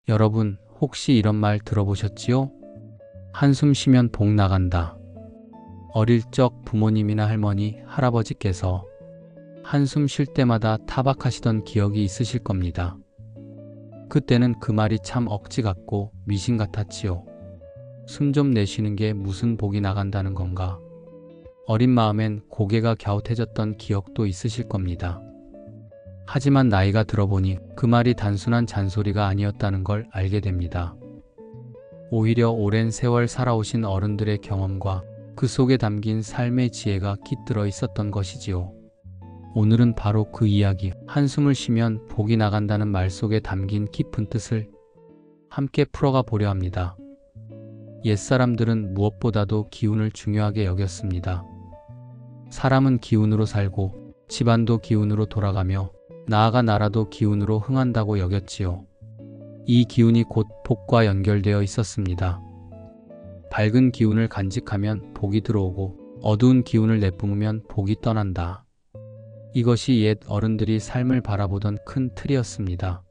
여러분, 혹시 이런 말 들어보셨지요? 한숨 쉬면 복 나간다. 어릴 적 부모님이나 할머니, 할아버지께서 한숨 쉴 때마다 타박하시던 기억이 있으실 겁니다. 그때는 그 말이 참 억지 같고 미신 같았지요. 숨 좀 내쉬는 게 무슨 복이 나간다는 건가? 어린 마음엔 고개가 갸웃해졌던 기억도 있으실 겁니다. 하지만 나이가 들어보니 그 말이 단순한 잔소리가 아니었다는 걸 알게 됩니다. 오히려 오랜 세월 살아오신 어른들의 경험과 그 속에 담긴 삶의 지혜가 깃들어 있었던 것이지요. 오늘은 바로 그 이야기, 한숨을 쉬면 복이 나간다는 말 속에 담긴 깊은 뜻을 함께 풀어가 보려 합니다. 옛사람들은 무엇보다도 기운을 중요하게 여겼습니다. 사람은 기운으로 살고 집안도 기운으로 돌아가며 나아가 나라도 기운으로 흥한다고 여겼지요. 이 기운이 곧 복과 연결되어 있었습니다. 밝은 기운을 간직하면 복이 들어오고 어두운 기운을 내뿜으면 복이 떠난다. 이것이 옛 어른들이 삶을 바라보던 큰 틀이었습니다.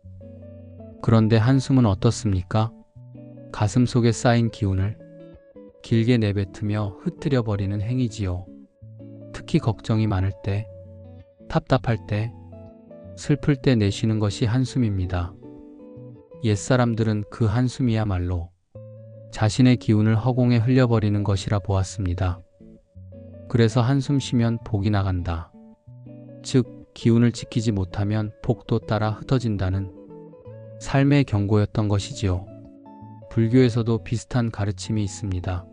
그런데 한숨은 어떻습니까? 가슴 속에 쌓인 기운을 길게 내뱉으며 흩뜨려 버리는 행위지요. 특히 걱정이 많을 때, 답답할 때, 슬플 때 내쉬는 것이 한숨입니다. 옛사람들은 그 한숨이야말로 자신의 기운을 허공에 흘려버리는 것이라 보았습니다. 그래서 한숨 쉬면 복이 나간다. 즉, 기운을 지키지 못하면 복도 따라 흩어진다는 삶의 경고였던 것이지요. 불교에서도 비슷한 가르침이 있습니다.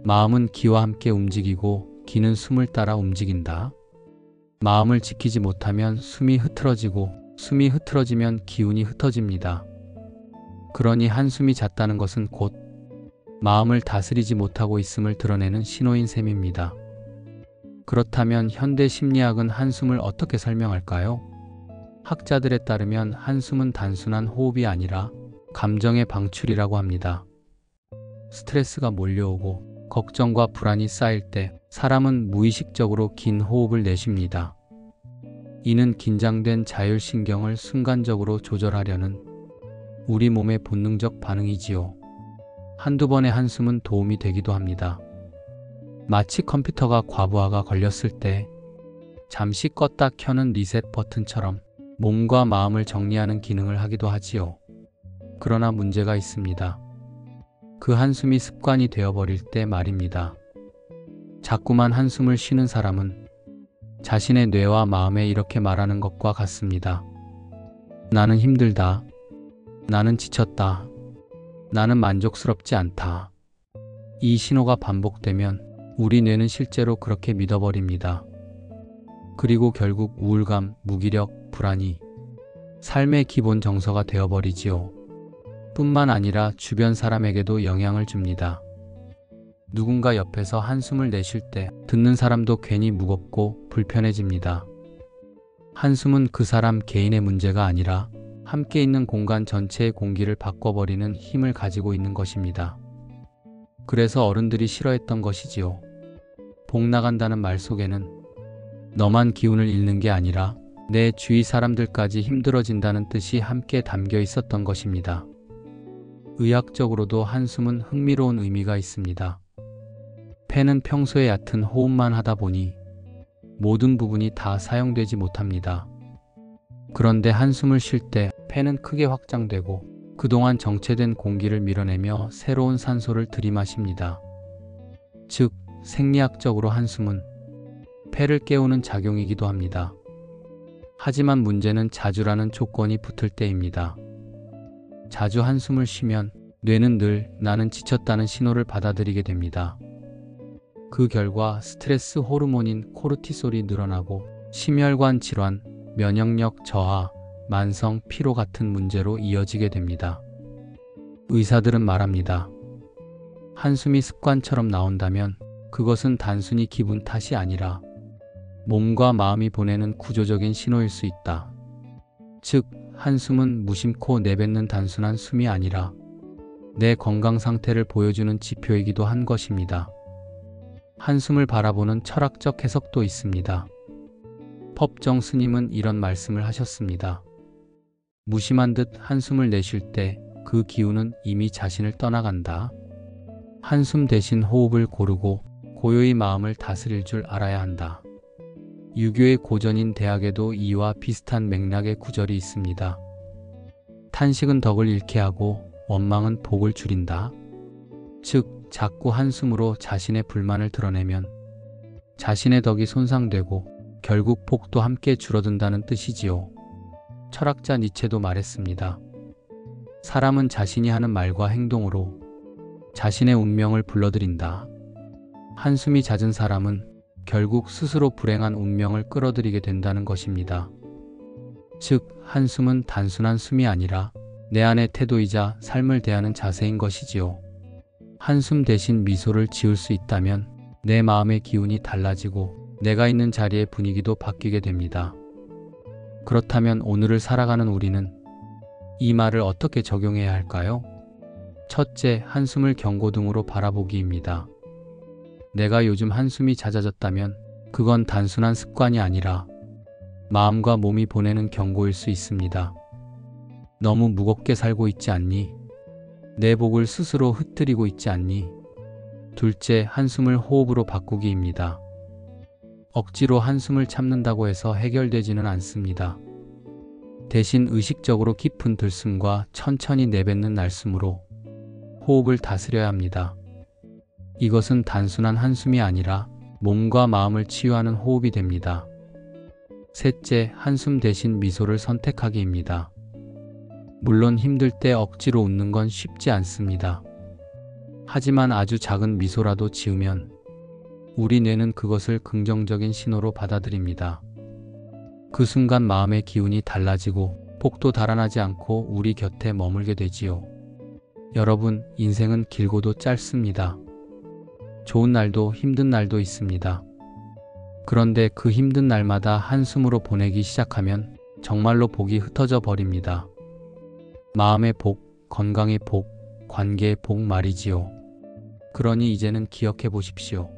마음은 기와 함께 움직이고 기는 숨을 따라 움직인다. 마음을 지키지 못하면 숨이 흐트러지고 숨이 흐트러지면 기운이 흩어집니다. 그러니 한숨이 잦다는 것은 곧 마음을 다스리지 못하고 있음을 드러내는 신호인 셈입니다. 그렇다면 현대 심리학은 한숨을 어떻게 설명할까요? 학자들에 따르면 한숨은 단순한 호흡이 아니라 감정의 방출이라고 합니다. 스트레스가 몰려오고 걱정과 불안이 쌓일 때 사람은 무의식적으로 긴 호흡을 내쉽니다. 이는 긴장된 자율신경을 순간적으로 조절하려는 우리 몸의 본능적 반응이지요. 한두 번의 한숨은 도움이 되기도 합니다. 마치 컴퓨터가 과부하가 걸렸을 때 잠시 껐다 켜는 리셋 버튼처럼 몸과 마음을 정리하는 기능을 하기도 하지요. 그러나 문제가 있습니다. 그 한숨이 습관이 되어버릴 때 말입니다. 자꾸만 한숨을 쉬는 사람은 자신의 뇌와 마음에 이렇게 말하는 것과 같습니다. 나는 힘들다. 나는 지쳤다. 나는 만족스럽지 않다. 이 신호가 반복되면 우리 뇌는 실제로 그렇게 믿어버립니다. 그리고 결국 우울감, 무기력, 불안이 삶의 기본 정서가 되어버리지요. 뿐만 아니라 주변 사람에게도 영향을 줍니다. 누군가 옆에서 한숨을 내쉴 때 듣는 사람도 괜히 무겁고 불편해집니다. 한숨은 그 사람 개인의 문제가 아니라 함께 있는 공간 전체의 공기를 바꿔버리는 힘을 가지고 있는 것입니다. 그래서 어른들이 싫어했던 것이지요. 복 나간다는 말 속에는 너만 기운을 잃는 게 아니라 내 주위 사람들까지 힘들어진다는 뜻이 함께 담겨 있었던 것입니다. 의학적으로도 한숨은 흥미로운 의미가 있습니다. 폐는 평소에 얕은 호흡만 하다 보니 모든 부분이 다 사용되지 못합니다. 그런데 한숨을 쉴 때 폐는 크게 확장되고 그동안 정체된 공기를 밀어내며 새로운 산소를 들이마십니다. 즉, 생리학적으로 한숨은 폐를 깨우는 작용이기도 합니다. 하지만 문제는 자주라는 조건이 붙을 때입니다. 자주 한숨을 쉬면 뇌는 늘 나는 지쳤다는 신호를 받아들이게 됩니다. 그 결과 스트레스 호르몬인 코르티솔이 늘어나고 심혈관 질환, 면역력 저하, 만성 피로 같은 문제로 이어지게 됩니다. 의사들은 말합니다. 한숨이 습관처럼 나온다면 그것은 단순히 기분 탓이 아니라 몸과 마음이 보내는 구조적인 신호일 수 있다. 즉, 한숨은 무심코 내뱉는 단순한 숨이 아니라 내 건강 상태를 보여주는 지표이기도 한 것입니다. 한숨을 바라보는 철학적 해석도 있습니다. 법정 스님은 이런 말씀을 하셨습니다. 무심한 듯 한숨을 내쉴 때 그 기운은 이미 자신을 떠나간다. 한숨 대신 호흡을 고르고 고요히 마음을 다스릴 줄 알아야 한다. 유교의 고전인 대학에도 이와 비슷한 맥락의 구절이 있습니다. 탄식은 덕을 잃게 하고 원망은 복을 줄인다. 즉, 자꾸 한숨으로 자신의 불만을 드러내면 자신의 덕이 손상되고 결국 복도 함께 줄어든다는 뜻이지요. 철학자 니체도 말했습니다. 사람은 자신이 하는 말과 행동으로 자신의 운명을 불러들인다. 한숨이 잦은 사람은 결국 스스로 불행한 운명을 끌어들이게 된다는 것입니다. 즉, 한숨은 단순한 숨이 아니라 내 안의 태도이자 삶을 대하는 자세인 것이지요. 한숨 대신 미소를 지을 수 있다면 내 마음의 기운이 달라지고 내가 있는 자리의 분위기도 바뀌게 됩니다. 그렇다면 오늘을 살아가는 우리는 이 말을 어떻게 적용해야 할까요? 첫째, 한숨을 경고등으로 바라보기입니다. 내가 요즘 한숨이 잦아졌다면 그건 단순한 습관이 아니라 마음과 몸이 보내는 경고일 수 있습니다. 너무 무겁게 살고 있지 않니? 내 복을 스스로 흩뜨리고 있지 않니? 둘째, 한숨을 호흡으로 바꾸기입니다. 억지로 한숨을 참는다고 해서 해결되지는 않습니다. 대신 의식적으로 깊은 들숨과 천천히 내뱉는 날숨으로 호흡을 다스려야 합니다. 이것은 단순한 한숨이 아니라 몸과 마음을 치유하는 호흡이 됩니다. 셋째, 한숨 대신 미소를 선택하기입니다. 물론 힘들 때 억지로 웃는 건 쉽지 않습니다. 하지만 아주 작은 미소라도 지으면 우리 뇌는 그것을 긍정적인 신호로 받아들입니다. 그 순간 마음의 기운이 달라지고 복도 달아나지 않고 우리 곁에 머물게 되지요. 여러분, 인생은 길고도 짧습니다. 좋은 날도 힘든 날도 있습니다. 그런데 그 힘든 날마다 한숨으로 보내기 시작하면 정말로 복이 흩어져 버립니다. 마음의 복, 건강의 복, 관계의 복 말이지요. 그러니 이제는 기억해 보십시오.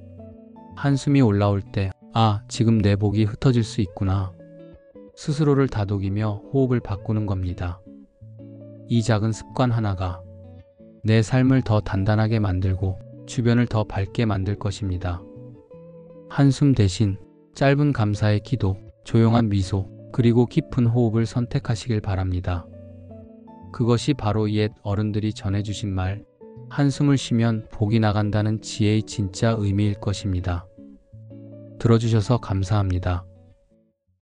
한숨이 올라올 때, 아, 지금 내 복이 흩어질 수 있구나. 스스로를 다독이며 호흡을 바꾸는 겁니다. 이 작은 습관 하나가 내 삶을 더 단단하게 만들고 주변을 더 밝게 만들 것입니다. 한숨 대신 짧은 감사의 기도, 조용한 미소, 그리고 깊은 호흡을 선택하시길 바랍니다. 그것이 바로 옛 어른들이 전해주신 말, 한숨을 쉬면 복이 나간다는 지혜의 진짜 의미일 것입니다. 들어주셔서 감사합니다.